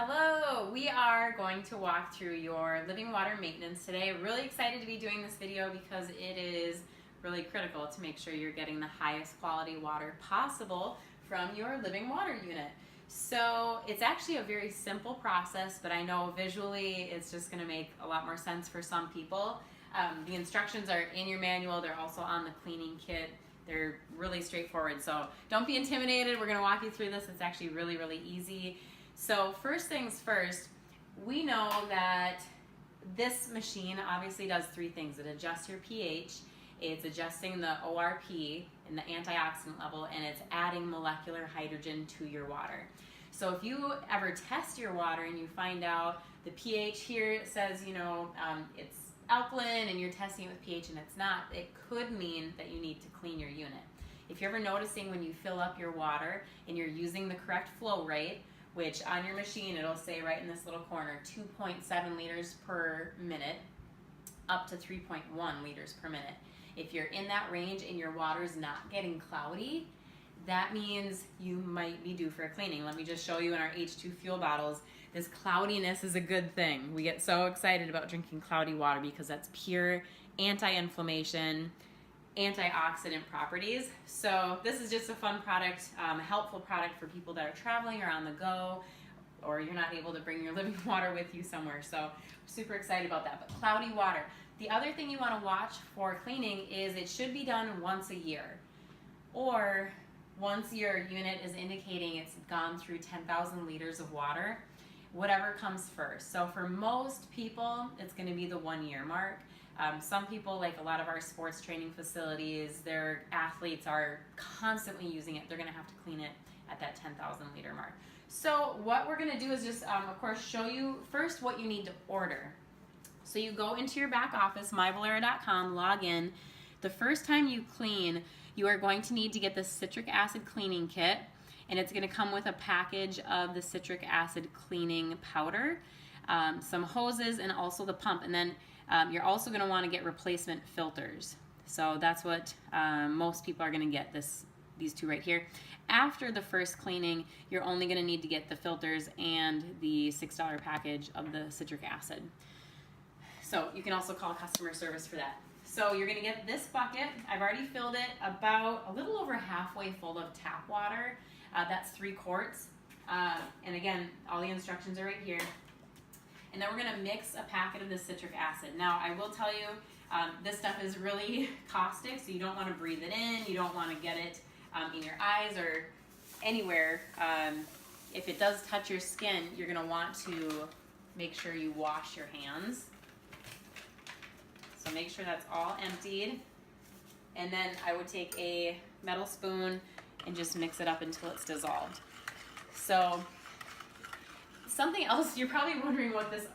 Hello, we are going to walk through your living water maintenance today. Really excited to be doing this video because it is really critical to make sure you're getting the highest quality water possible from your living water unit. So it's actually a very simple process, but I know visually it's just going to make a lot more sense for some people. The instructions are in your manual. They're also on the cleaning kit. They're really straightforward, so don't be intimidated. We're going to walk you through this. It's actually really easy. So first things first, we know that this machine obviously does three things. It adjusts your pH, it's adjusting the ORP and the antioxidant level, and it's adding molecular hydrogen to your water. So if you ever test your water and you find out the pH here says, it's alkaline and you're testing it with pH and it's not, it could mean that you need to clean your unit. If you're ever noticing when you fill up your water and you're using the correct flow rate, which on your machine it'll say right in this little corner 2.7 liters per minute up to 3.1 liters per minute. If you're in that range and your water is not getting cloudy, that means you might be due for a cleaning. Let me just show you in our H2 fuel bottles. This cloudiness is a good thing. We get so excited about drinking cloudy water because that's pure anti-inflammation, antioxidant properties. So this is just a fun product, a helpful product for people that are traveling or on the go, or you're not able to bring your living water with you somewhere. So I'm super excited about that. But cloudy water. The other thing you want to watch for cleaning is it should be done once a year, or once your unit is indicating it's gone through 10,000 liters of water, whatever comes first. So for most people, it's going to be the 1 year mark. Some people, like a lot of our sports training facilities, their athletes are constantly using it. They're going to have to clean it at that 10,000 liter mark. So what we're going to do is just, of course, show you first what you need to order. So you go into your back office, myvollara.com, log in. The first time you clean, you are going to need to get the citric acid cleaning kit, and it's going to come with a package of the citric acid cleaning powder, some hoses, and also the pump. And then you're also going to want to get replacement filters. So that's what most people are going to get, these two right here. After the first cleaning, you're only going to need to get the filters and the $6 package of the citric acid. So you can also call customer service for that. So you're going to get this bucket. I've already filled it about a little over halfway full of tap water. That's 3 quarts. And again, all the instructions are right here. And then we're going to mix a packet of the citric acid. Now, I will tell you, this stuff is really caustic, so you don't want to breathe it in. You don't want to get it in your eyes or anywhere. If it does touch your skin, you're going to want to make sure you wash your hands. So make sure that's all emptied. And then I would take a metal spoon and just mix it up until it's dissolved. So something else, you're probably wondering what this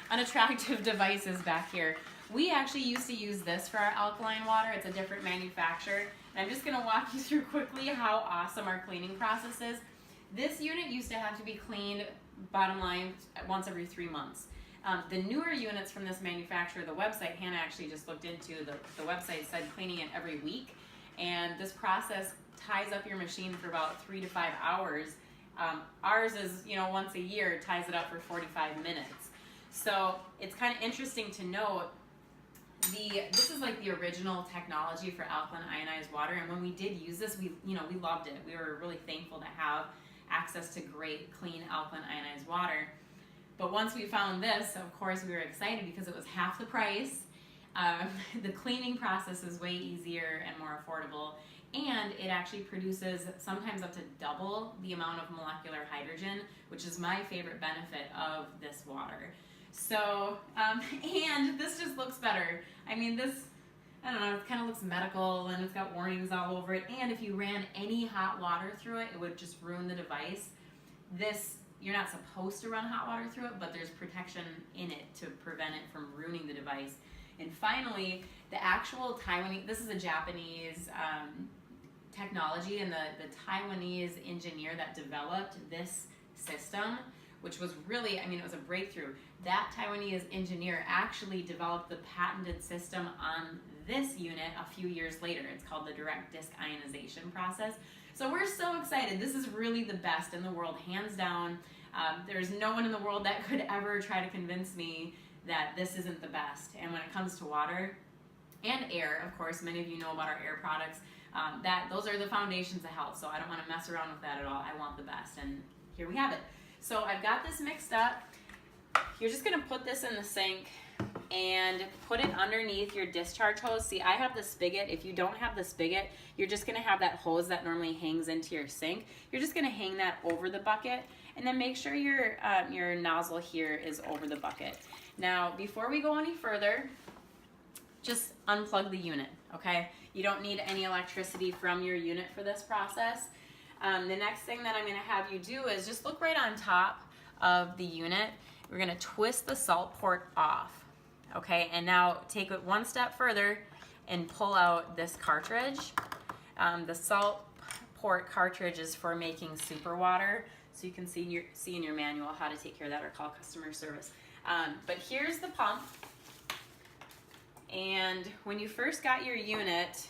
unattractive device is back here. We actually used to use this for our alkaline water. It's a different manufacturer. And I'm just going to walk you through quickly how awesome our cleaning process is. This unit used to have to be cleaned, bottom line, once every 3 months. The newer units from this manufacturer, the website, Hannah actually just looked into, the website said cleaning it every week. And this process ties up your machine for about 3 to 5 hours. Ours is, once a year, ties it up for 45 minutes. So it's kind of interesting to note, this is like the original technology for alkaline ionized water. And when we did use this, we loved it. We were really thankful to have access to great, clean, alkaline ionized water. But once we found this, of course, we were excited because it was half the price. The cleaning process is way easier and more affordable. And it actually produces sometimes up to double the amount of molecular hydrogen, which is my favorite benefit of this water. So, and this just looks better. I mean, this, I don't know, it kind of looks medical and it's got warnings all over it. And if you ran any hot water through it, it would just ruin the device. This, you're not supposed to run hot water through it, but there's protection in it to prevent it from ruining the device. And finally, the actual Taiwanese, this is a Japanese technology, and the Taiwanese engineer that developed this system, which was really, it was a breakthrough. That Taiwanese engineer actually developed the patented system on this unit a few years later. It's called the direct disc ionization process. So we're so excited. This is really the best in the world, hands down. There's no one in the world that could ever try to convince me that this isn't the best. And when it comes to water and air, of course, many of you know about our air products, those are the foundations of health. So I don't want to mess around with that at all. I want the best, and here we have it. So I've got this mixed up. You're just gonna put this in the sink and put it underneath your discharge hose. See, I have the spigot. If you don't have the spigot, you're just gonna have that hose that normally hangs into your sink. You're just gonna hang that over the bucket, and then make sure your nozzle here is over the bucket. Now, before we go any further, just unplug the unit, okay? You don't need any electricity from your unit for this process. The next thing that I'm gonna have you do is just look right on top of the unit. We're gonna twist the salt port off, okay? And now take it one step further and pull out this cartridge. The salt port cartridge is for making super water, so you can see in your manual how to take care of that or call customer service. But here's the pump. And when you first got your unit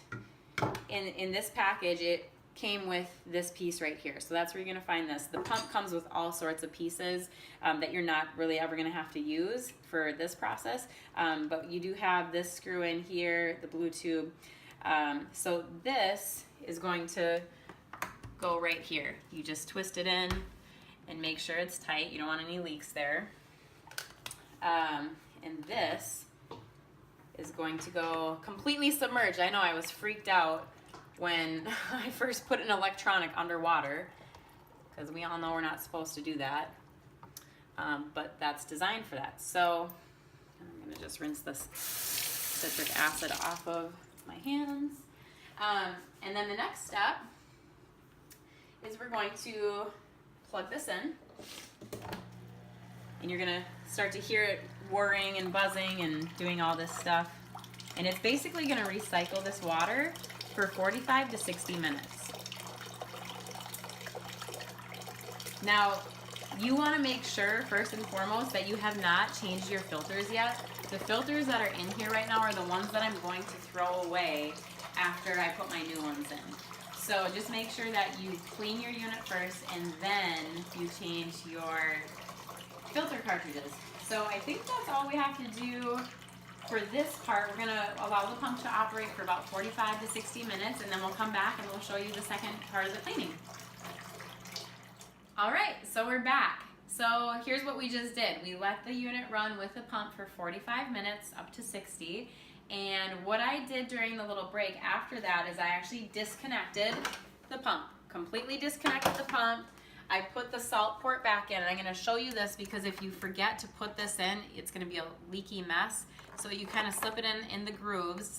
in this package, it came with this piece right here. So that's where you're gonna find this. The pump comes with all sorts of pieces that you're not really ever gonna have to use for this process. But you do have this screw in here, the blue tube. So this is going to go right here. You just twist it in and make sure it's tight. You don't want any leaks there. And this is going to go completely submerged. I know I was freaked out when I first put an electronic underwater, because we all know we're not supposed to do that, but that's designed for that. So I'm gonna just rinse this citric acid off of my hands. And then the next step is we're going to plug this in, and you're gonna start to hear it whirring and buzzing and doing all this stuff. And it's basically gonna recycle this water for 45 to 60 minutes. Now, you wanna make sure, first and foremost, that you have not changed your filters yet. The filters that are in here right now are the ones that I'm going to throw away after I put my new ones in. So just make sure that you clean your unit first and then you change your filter cartridges. So I think that's all we have to do for this part. We're gonna allow the pump to operate for about 45 to 60 minutes, and then we'll come back and we'll show you the second part of the cleaning. All right, so we're back. So here's what we just did. We let the unit run with the pump for 45 minutes up to 60. And what I did during the little break after that is I actually disconnected the pump, completely disconnected the pump. I put the salt port back in, and I'm gonna show you this because if you forget to put this in, it's gonna be a leaky mess. So you kind of slip it in the grooves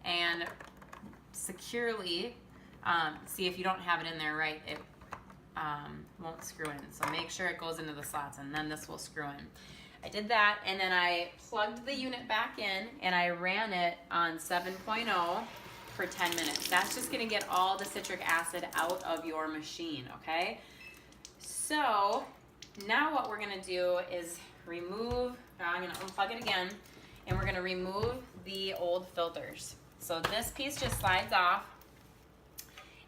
and securely, see if you don't have it in there right, it won't screw in. So make sure it goes into the slots, and then this will screw in. I did that, and then I plugged the unit back in, and I ran it on 7.0 for 10 minutes. That's just gonna get all the citric acid out of your machine, okay? So now what we're gonna do is remove, I'm gonna unplug it again, and we're gonna remove the old filters. So this piece just slides off,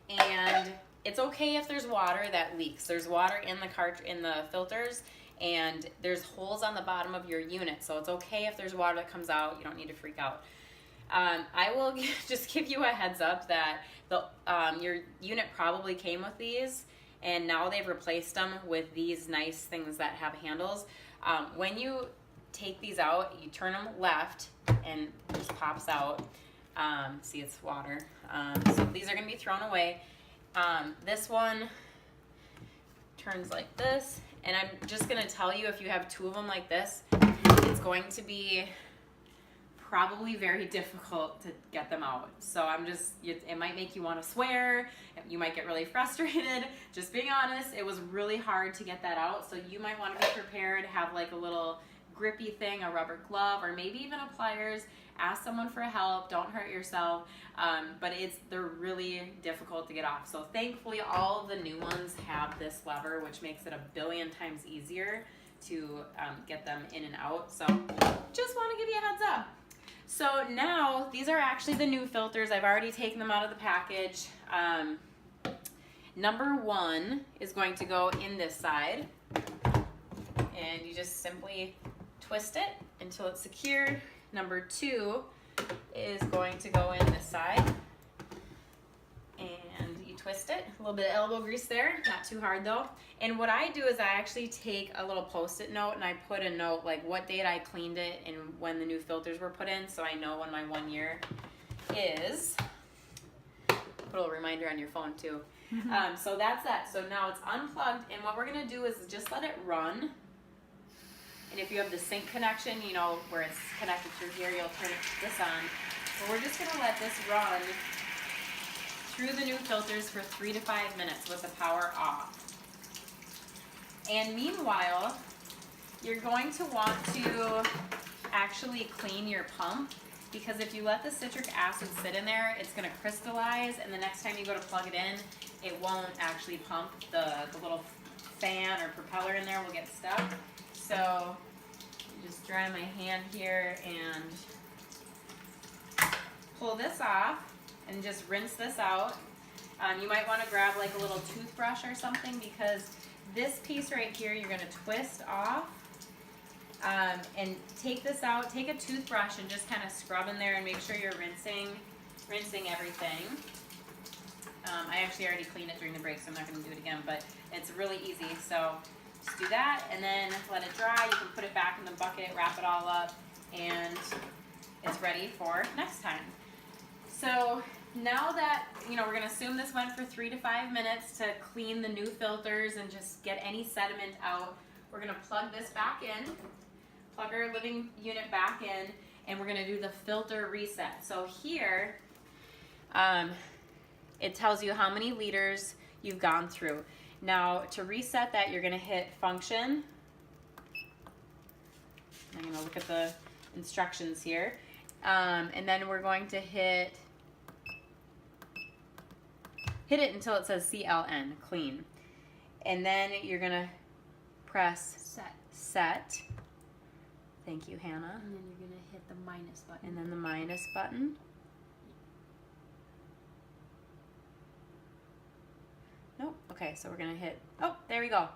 and it's okay if there's water that leaks. There's water in the filters, and there's holes on the bottom of your unit, so it's okay if there's water that comes out. You don't need to freak out. I will just give you a heads up that your unit probably came with these, and now they've replaced them with these nice things that have handles. When you take these out, you turn them left, and it just pops out. See, it's water. So these are gonna be thrown away. This one turns like this, and I'm just gonna tell you, if you have two of them like this, it's going to be probably very difficult to get them out. So it might make you want to swear, you might get really frustrated. Just being honest, it was really hard to get that out, so you might want to be prepared, have like a little grippy thing, a rubber glove, or maybe even a pliers. Ask someone for help, don't hurt yourself, but they're really difficult to get off. So thankfully all of the new ones have this lever, which makes it a billion times easier to get them in and out. So just want to give you a heads up. So now these are actually the new filters. I've already taken them out of the package. Number 1 is going to go in this side, and you just simply twist it until it's secure. Number 2 is going to go in this side, and you twist it. A little bit of elbow grease there, not too hard though. And what I do is I actually take a little post-it note and I put a note like what date I cleaned it and when the new filters were put in, so I know when my 1 year is. Put a little reminder on your phone too. So that's that. So now it's unplugged, and what we're gonna do is just let it run. And if you have the sink connection, you know, where it's connected through here, you'll turn this on. But we're just gonna let this run through the new filters for 3 to 5 minutes with the power off. And meanwhile, you're going to want to actually clean your pump, because if you let the citric acid sit in there, it's going to crystallize, and the next time you go to plug it in, it won't actually pump. The little fan or propeller in there will get stuck. So just dry my hand here and pull this off and just rinse this out. You might want to grab like a little toothbrush or something, because this piece right here you're going to twist off. And take this out, take a toothbrush and just kind of scrub in there and make sure you're rinsing everything. I actually already cleaned it during the break, so I'm not going to do it again, but it's really easy. So just do that and then let it dry. You can put it back in the bucket, wrap it all up, and it's ready for next time. So now that, you know, we're going to assume this went for 3 to 5 minutes to clean the new filters and just get any sediment out, we're going to plug this back in. Plug our living unit back in, and we're going to do the filter reset. So here, it tells you how many liters you've gone through. Now, to reset that, you're going to hit function. I'm going to look at the instructions here. And then we're going to hit it until it says CLN, clean. And then you're going to press set. Thank you, Hannah. And then you're going to hit the minus button. And then the minus button. Nope. Okay, so we're going to hit, oh, there we go.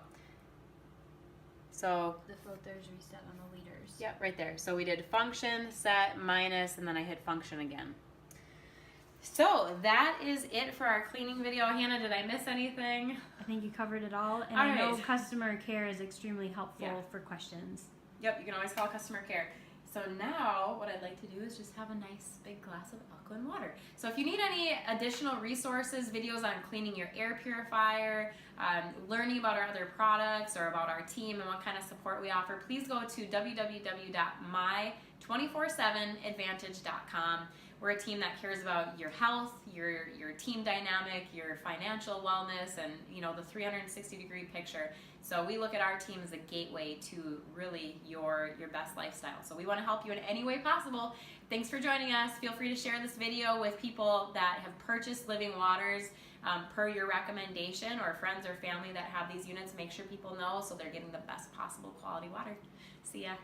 So the filters reset on the liters. Yep, right there. So we did function, set, minus, and then I hit function again. So that is it for our cleaning video. Hannah, did I miss anything? I think you covered it all. And All I know right. customer care is extremely helpful for questions. Yep, you can always call customer care. So now what I'd like to do is just have a nice big glass of alkaline water. So if you need any additional resources, videos on cleaning your air purifier, learning about our other products or about our team and what kind of support we offer, please go to www.my247advantage.com. We're a team that cares about your health, your team dynamic, your financial wellness, and you know, the 360-degree picture. So we look at our team as a gateway to really your best lifestyle. So we want to help you in any way possible. Thanks for joining us. Feel free to share this video with people that have purchased Living Waters per your recommendation, or friends or family that have these units. Make sure people know so they're getting the best possible quality water. See ya.